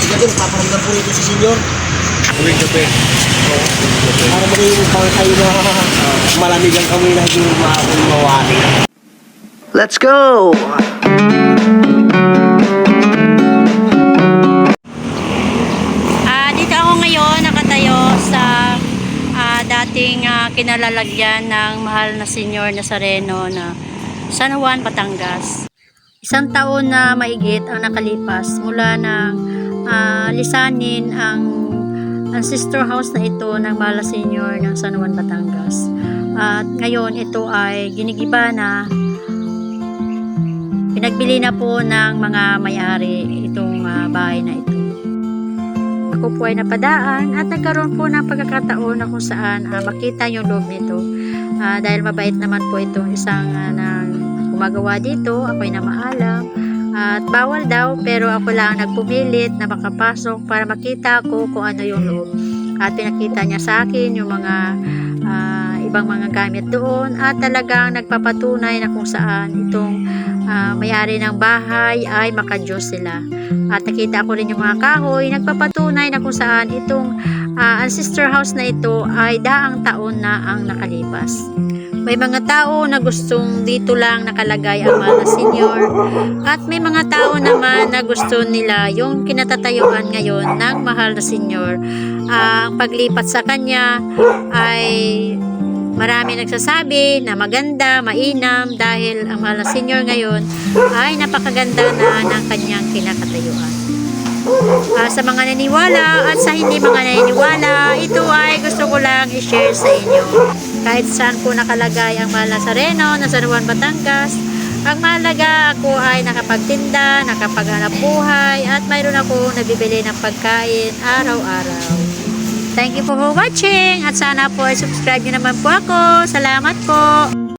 gabi, paparamdam po rito si Senyor. Tuwing gabi. Para maging pang kayo na malamig ang kami na hindi mawari. Let's go! Dito ako ngayon nakatayo sa dating kinalalagyan ng mahal na Senyor Nazareno na San Juan, Batangas. Isang taon na maigit ang nakalipas mula nang lisanin ang ancestor house na ito ng mahal na Senyor ng San Juan, Batangas. At ngayon ito ay ginigiba na, pinagbili na po ng mga may-ari itong bahay na ito. Ako po ay napadaan at nagkaroon po ng pagkakataon na kung saan makita yung loob nito. Dahil mabait naman po itong isang gumagawa dito, ako ay namaalam at bawal daw, pero ako lang nagpumilit na makapasok para makita ko kung ano yung loob. At pinakita niya sa akin yung mga ibang mga gamit doon at talagang nagpapatunay na kung saan itong may-ari ng bahay ay makadiyos sila. At nakita ko rin yung mga kahoy, nagpapatunay na kung saan itong ancestor house na ito ay daang taon na ang nakalipas. May mga tao na gustong dito lang nakalagay ang mahal na Senyor at may mga tao naman na gusto nila yung kinatatayuan ngayon ng mahal na Senyor. Ang paglipat sa kanya ay marami nagsasabi na maganda, mainam dahil ang mahal na Senyor ngayon ay napakaganda na ng kanyang kinakatayuan. Sa mga naniniwala at sa hindi mga naniniwala, ito ay gusto ko lang i-share sa inyo. Kahit saan po nakalagay ang mahal na Nazareno na San Juan, Batangas, ang mahalaga ako ay nakapagtinda, nakapaghanap buhay at mayroon ako nabibili ng pagkain araw-araw. Thank you for watching at sana po ay subscribe nyo naman po ako. Salamat po!